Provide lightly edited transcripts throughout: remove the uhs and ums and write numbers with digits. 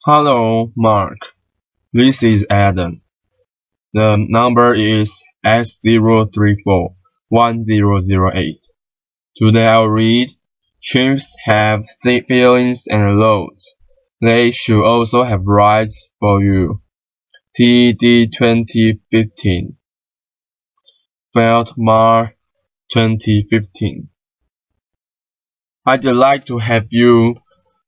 Hello, Mark. This is Adam. The number is S0341008. Today I'll read Chimps have feelings and loads. They should also have rights for you. TED 2015. Feldmar 2015. I'd like to have you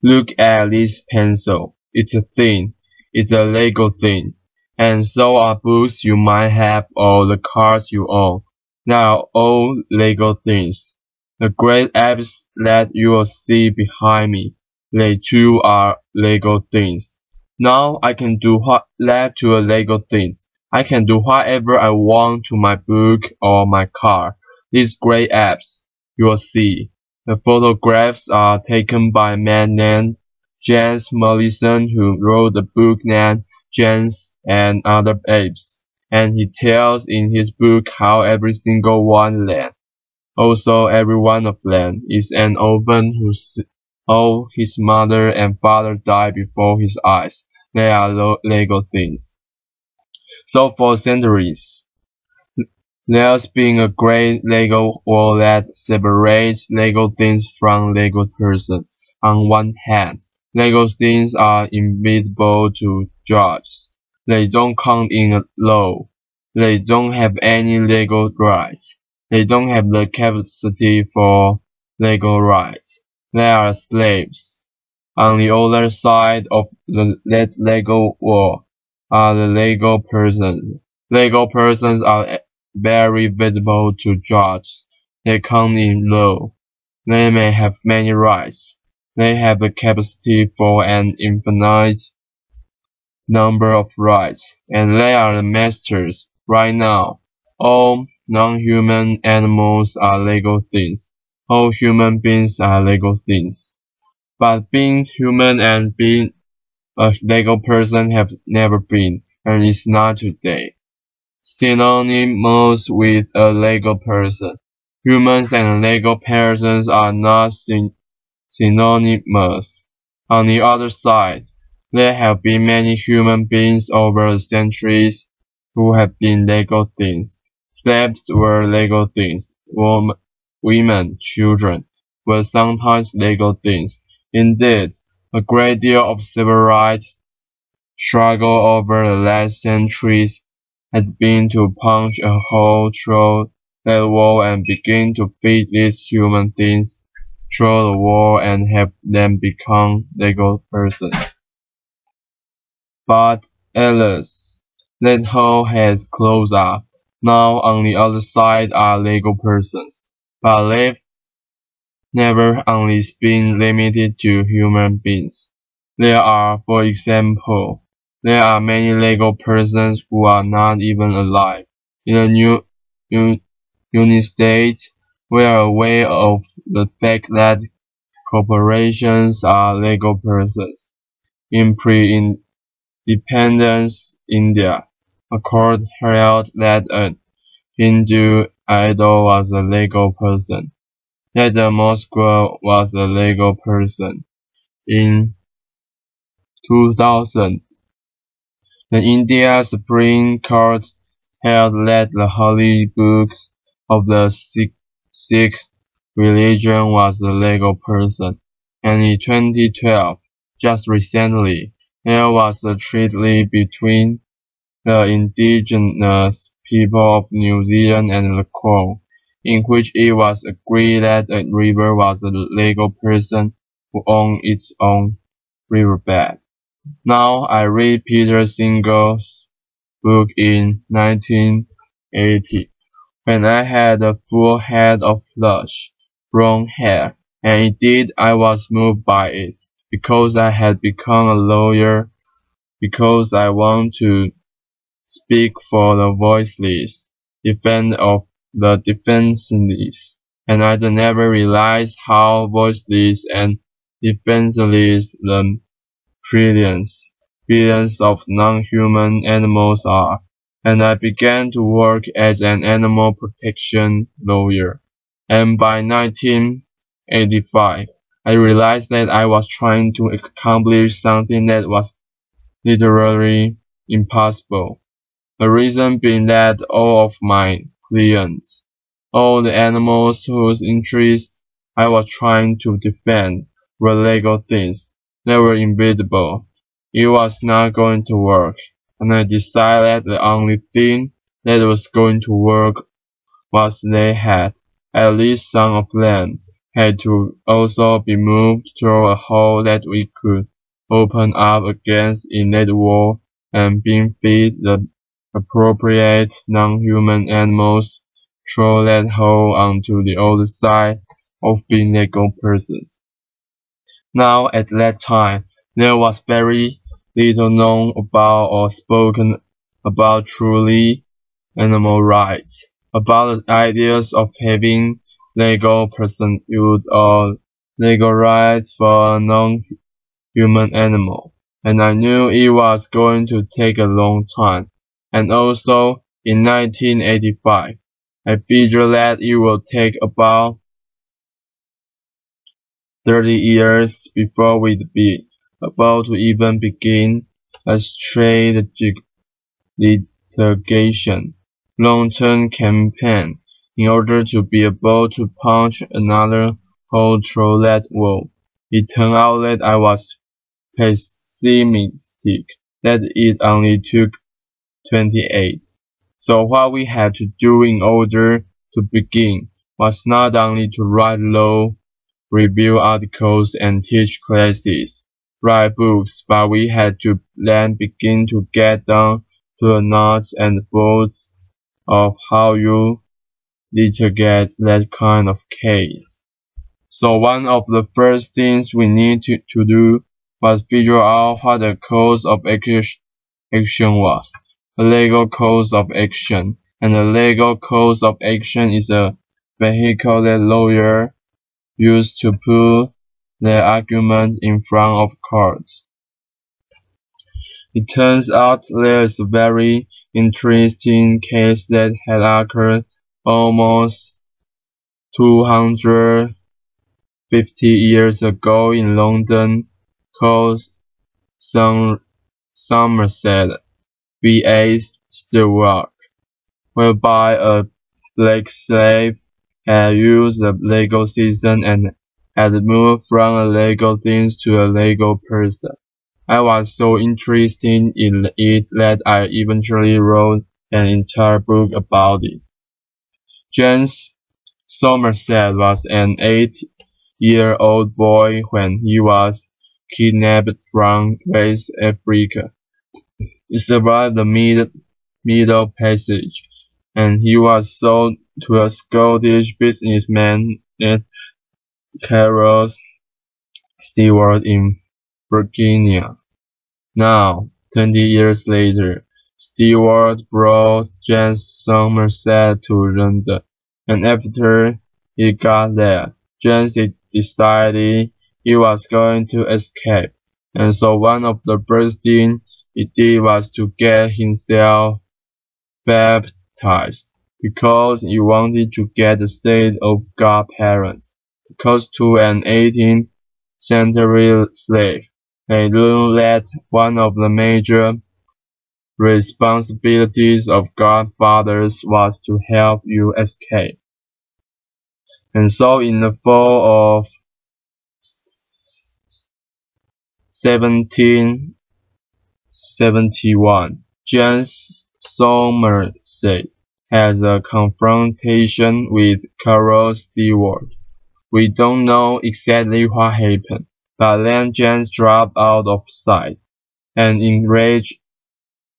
look at this pencil. It's a thing. It's a Lego thing. And so are books you might have or the cars you own. They are all Lego things. The great apps that you will see behind me, they too are Lego things. Now I can do that to a Lego things. I can do whatever I want to my book or my car. These great apps, you will see. The photographs are taken by a man named James Mollison, who wrote the book named James and Other Apes, and he tells in his book how every single one of them, also every one of them, is an orphan all his mother and father died before his eyes. They are Lego things. So for centuries, there's been a great Lego war that separates Lego things from Lego persons. On one hand, Lego things are invisible to judges. They don't count in law. They don't have any legal rights. They don't have the capacity for legal rights. They are slaves. On the other side of that Lego war are the Lego persons. Lego persons are very visible to judges. They count in law. They may have many rights. They have the capacity for an infinite number of rights, and they are the masters. Right now, all non-human animals are Lego things. All human beings are Lego things. But being human and being a Lego person have never been, and is not today, synonymous with a Lego person. Humans and Lego persons are not synonymous. On the other side, there have been many human beings over the centuries who have been Lego things. Slaves were Lego things. Women, children, were sometimes Lego things. Indeed, a great deal of civil rights struggle over the last centuries has been to punch a hole through that wall and begin to feed these human things through the wall and have them become Lego persons. But alas, that hole has closed up. Now on the other side are Lego persons, but they've never only been limited to human beings. There are, for example, there are many Lego persons who are not even alive. In the United States, we are aware of the fact that corporations are Lego persons. In pre-independence India, a court held that a Hindu idol was a Lego person, that the Mosque was a Lego person. In 2000, the India Supreme Court held that the holy books of the Sikh religion was a Lego person, and in 2012, just recently, there was a treaty between the indigenous people of New Zealand and the Crown, in which it was agreed that a river was a Lego person who owned its own riverbed. Now I read Peter Singer's book in 1980, when I had a full head of lush, brown hair, and indeed I was moved by it, because I had become a lawyer, because I want to speak for the voiceless, defend of the defenseless, and I never realized how voiceless and defenseless the billions of non-human animals are, and I began to work as an animal protection lawyer, and by 1985, I realized that I was trying to accomplish something that was literally impossible. The reason being that all of my clients, all the animals whose interests I was trying to defend, were legal things. They were invisible. It was not going to work, and I decided the only thing that was going to work was they had, at least some of them, had to also be moved through a hole that we could open up against in that wall and being fed the appropriate non-human animals through that hole onto the other side of being legal persons. Now at that time, there was very little known about or spoken about truly animal rights, about the ideas of having legal pursuit or legal rights for a non-human animal, and I knew it was going to take a long time. And also, in 1985, I figured that it will take about 30 years before we'd be able to even begin a strategic litigation, long-term campaign in order to be able to punch another hole through that wall. It turned out that I was pessimistic, that it only took 28. So what we had to do in order to begin was not only to write law, review articles and teach classes, write books, but we had to then begin to get down to the nuts and bolts of how you litigate that kind of case. So one of the first things we need to do was figure out what the cause of action was. A legal cause of action. And a legal cause of action is a vehicle that lawyers use to put their argument in front of courts. It turns out there is a very interesting case that had occurred almost 250 years ago in London called Somerset v. Stewart, whereby a black slave had used the legal system and had moved from a legal thing to a legal person. I was so interested in it that I eventually wrote an entire book about it. James Somerset was an 8-year-old boy when he was kidnapped from West Africa. He survived the Middle Passage, and he was sold to a Scottish businessman named Carol Stewart in Virginia. Now, 20 years later, Stewart brought James Somerset to London, and after he got there, James decided he was going to escape, and so one of the first things he did was to get himself baptized, because he wanted to get the state of godparents, because to an 18th century slave, they knew that one of the major responsibilities of godfathers was to help you escape. And so in the fall of 1771, James Somerset has a confrontation with Carol Stewart. We don't know exactly what happened, but then James dropped out of sight, and enraged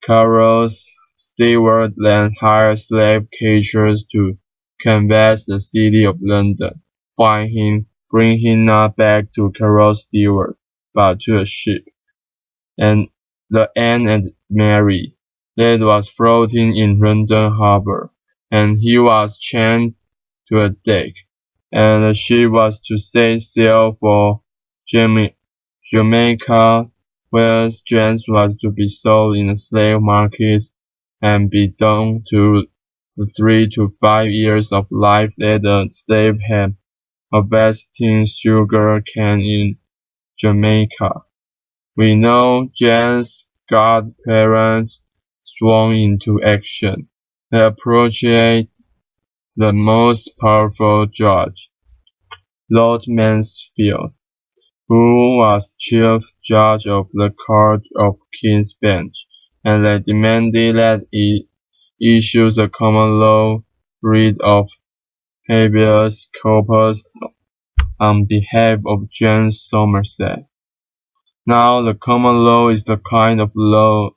Carol Stewart then hired slave catchers to canvass the city of London, find him, bring him not back to Carol Stewart, but to a ship, and the Anne and Mary, that was floating in London harbour, and he was chained to a deck, and the ship was to set sail for Jamaica, where James was to be sold in the slave market and be done to the 3 to 5 years of life that the slave had harvesting sugar cane in Jamaica. We know James godparents swung into action. They approached the most powerful judge, Lord Mansfield, who was chief judge of the Court of King's Bench, and they demanded that he issues a common law writ of habeas corpus on behalf of James Somerset. Now, the common law is the kind of law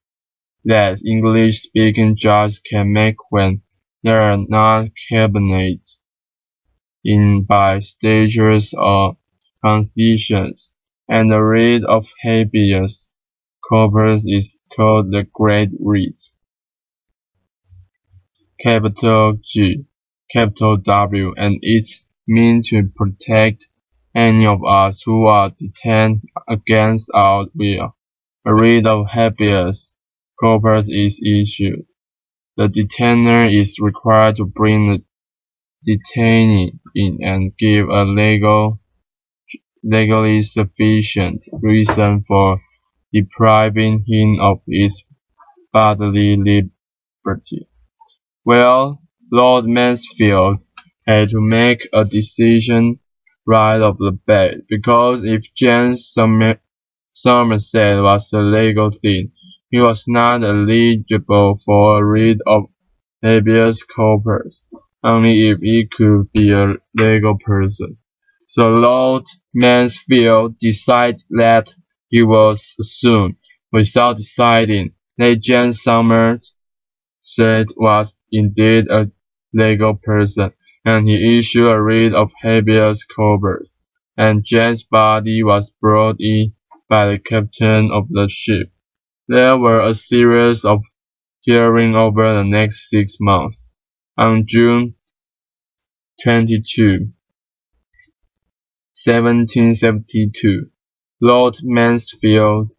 that English-speaking judges can make when they are not cabined in by statutes or constitutions, and the writ of habeas corpus is called the Great Writ. Capital G, capital W, and it's meant to protect any of us who are detained against our will. A writ of habeas corpus is issued. The detainer is required to bring the detainee in and give a legally sufficient reason for depriving him of his bodily liberty. Well, Lord Mansfield had to make a decision right off the bat, because if James Somerset was a legal thing, he was not eligible for a writ of habeas corpus, only if he could be a legal person. So Lord Mansfield decided that he was soon, without deciding, that James Somerset was indeed a legal person, and he issued a writ of habeas corpus, and James' body was brought in by the captain of the ship. There were a series of hearings over the next 6 months. On June 22, 1772, Lord Mansfield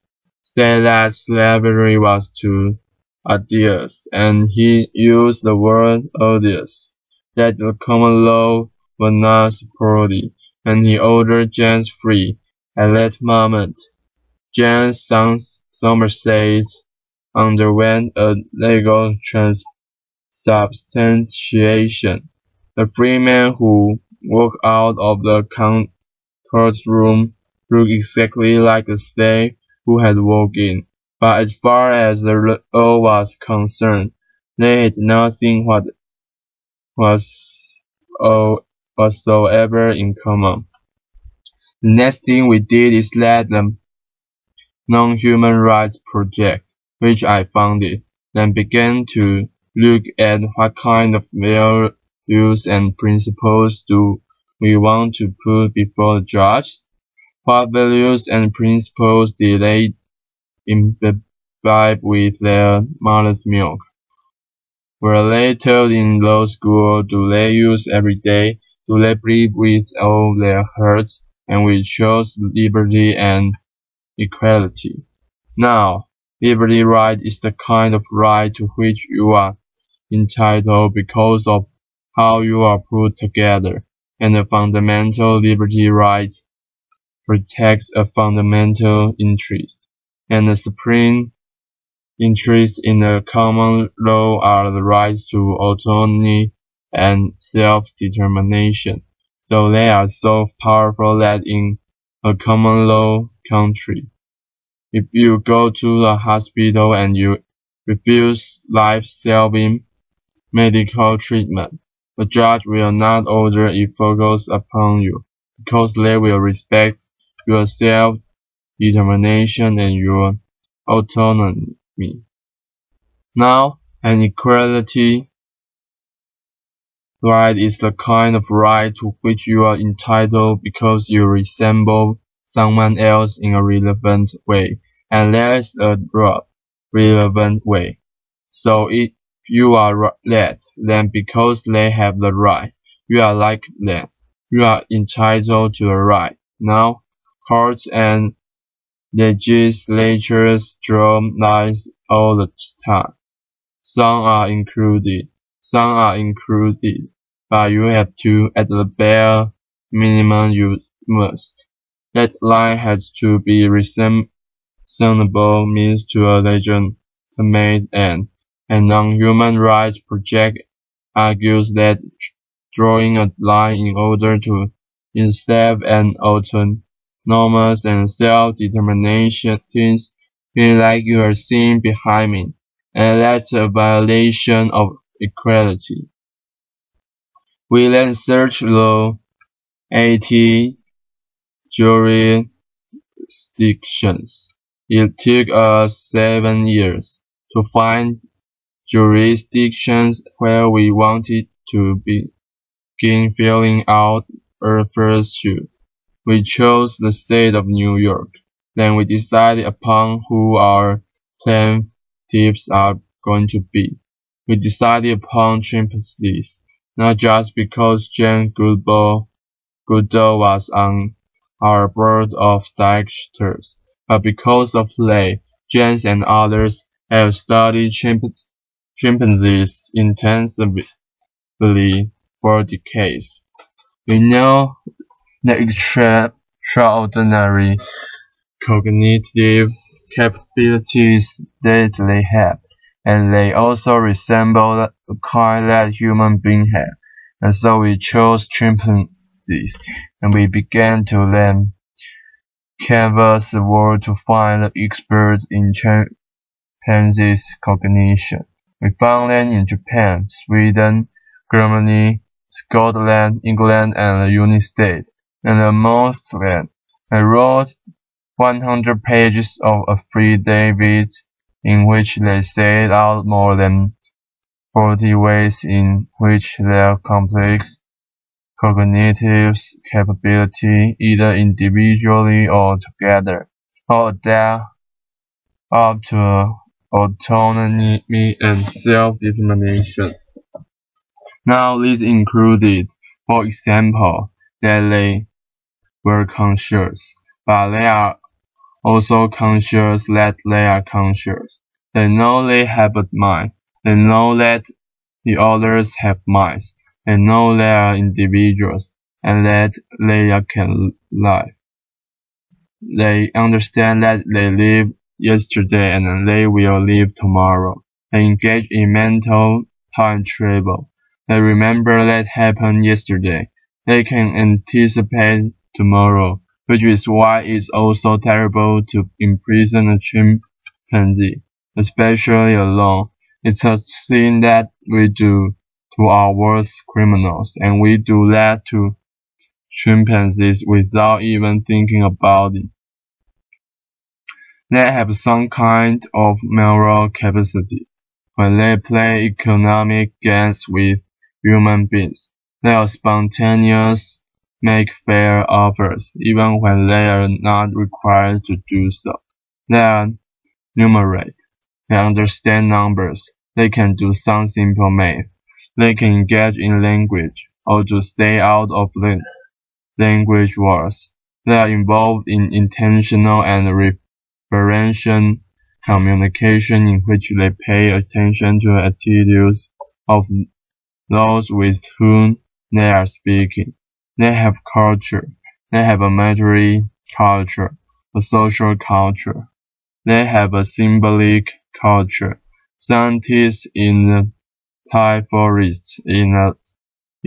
said that slavery was too odious, and he used the word odious, that the common law was not supported, and he ordered James free. At that moment, James Somerset underwent a legal transubstantiation. The free man who walked out of the courtroom looked exactly like the slave who had walked in, but as far as the law was concerned, they had nothing whatsoever in common. The next thing we did is let the Non-Human Rights Project, which I founded, then began to look at what kind of values and principles do we want to put before the judges. What values and principles did they imbibe with their mother's milk? Were they taught in law school? Do they use every day? Do they believe with all their hearts and with true liberty and equality? Now, liberty right is the kind of right to which you are entitled because of how you are put together, and the fundamental liberty right protects a fundamental interest, and the supreme interest in the common law are the rights to autonomy and self-determination. So they are so powerful that in a common law country, if you go to the hospital and you refuse life-saving medical treatment, the judge will not order it focused upon you, because they will respect your self-determination and your autonomy. Now, an equality right is the kind of right to which you are entitled because you resemble someone else in a relevant way, and there is a relevant way. So if you are that, then because they have the right, you are like that. You are entitled to the right. Now, courts and legislatures draw lines all the time. Some are included, but you have to, at the bare minimum, you must. That line has to be unreasonable means to a legitimate end. A non-human rights project argues that drawing a line in order to establish an autonomous and self-determination things feel like you are seeing behind me, and that's a violation of equality. We then search law, 80 jurisdictions. It took us 7 years to find jurisdictions where we wanted to begin filling out our first shoot. We chose the state of New York. Then we decided upon who our plaintiffs are going to be. We decided upon chimpanzees, not just because Jane Goodall was on our board of directors, but because of Jane and others have studied chimpanzees intensively for decades. We know the extraordinary cognitive capabilities that they have, and they also resemble the kind that human beings have. And so we chose chimpanzees, and we began to then canvass the world to find the experts in chimpanzees cognition. We found them in Japan, Sweden, Germany, Scotland, England, and the United States. And amongst them, I wrote 100 pages of affidavits in which they set out more than 40 ways in which their complex cognitive capability, either individually or together, or adapt up to autonomy and self-determination. Now this included, for example, that they were conscious, but they are also conscious that they are conscious. They know they have a mind. They know that the others have minds. They know they are individuals, and that they can live. They understand that they lived yesterday and they will live tomorrow. They engage in mental time travel. They remember that happened yesterday. They can anticipate tomorrow, which is why it's also terrible to imprison a chimpanzee, especially alone. It's a thing that we do to our worst criminals, and we do that to chimpanzees without even thinking about it. They have some kind of moral capacity. When they play economic games with human beings, they are spontaneous, make fair offers, even when they are not required to do so. They are numerate. They understand numbers. They can do some simple math. They can engage in language, or to stay out of the language wars. They are involved in intentional and referential communication in which they pay attention to the attitudes of those with whom they are speaking. They have culture. They have a military culture, a social culture. They have a symbolic culture. Scientists in the Thai forest in the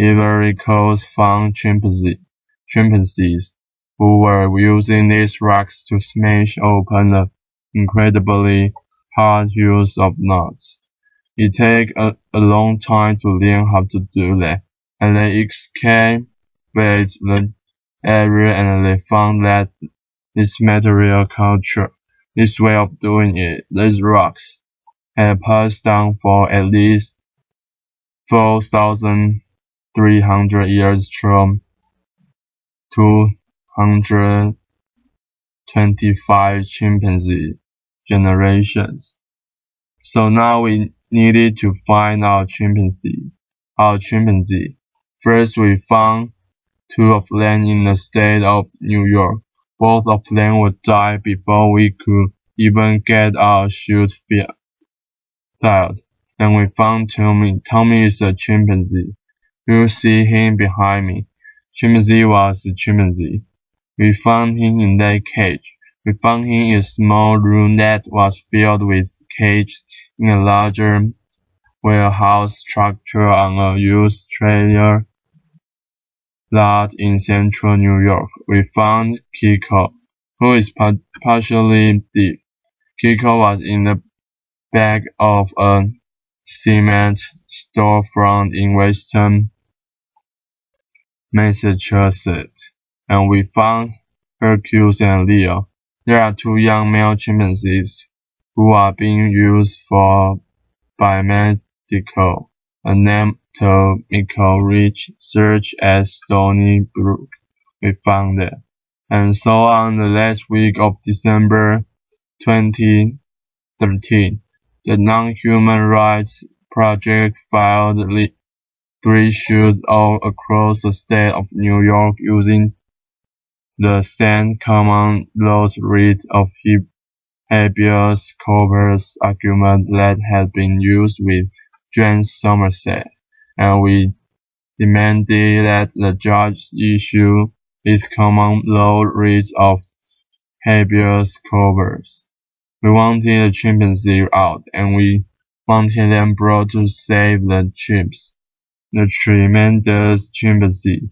Ivory Coast found chimpanzees who were using these rocks to smash open the incredibly hard hulls of nuts. It takes a long time to learn how to do that, and they excavate the area and they found that this material culture, this way of doing it, these rocks, had passed down for at least 4,300 years from 225 chimpanzee generations. So now we needed to find our chimpanzee. First we found 2 of them in the state of New York. Both of them would die before we could even get our shoot filed. Then we found Tommy. Tommy is a chimpanzee. You see him behind me. Chimpanzee was a chimpanzee. We found him in that cage. We found him in a small room that was filled with cages in a larger warehouse structure on a used trailer lot in central New York. We found Kiko, who is partially deaf. Kiko was in the back of a cement storefront in Western Massachusetts, and we found Hercules and Leo. There are two young male chimpanzees who are being used for biomedical anatomical research at Stony Brook. We found that. And so on the last week of December 2013, the Non-Human Rights Project filed 3 suits all across the state of New York using the same common law writ of habeas corpus argument that had been used with James Somerset, and we demanded that the judge issue his common law writ of habeas corpus. We wanted the chimpanzee out, and we wanted them brought to save the chimps. The tremendous chimpanzee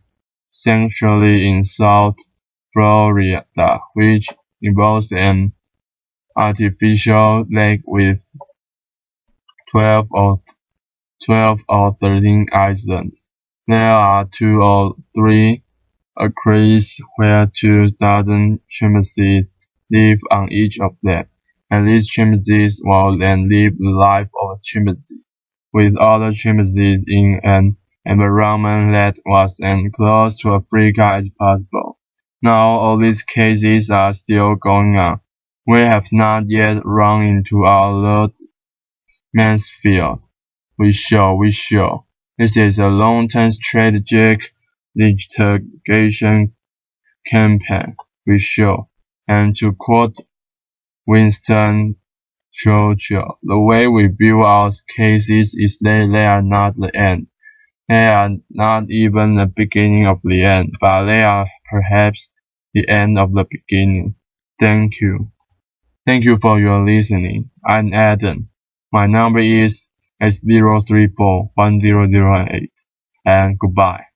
sanctuary in South Florida, which involves an artificial lake with 12 or 13 islands. There are 2 or 3 acres where 2,000 chimpanzees live on each of them, and these chimpanzees will then live the life of a chimpanzee, with other chimpanzees in an environment that was as close to Africa as possible. Now all these cases are still going on. We have not yet run into our Lord Mansfield. We shall. This is a long-term strategic litigation campaign. We shall. And to quote Winston Churchill, the way we view our cases is that they are not the end. They are not even the beginning of the end, but they are perhaps the end of the beginning. Thank you. Thank you for your listening. I'm Adam. My number is 0341008, and goodbye.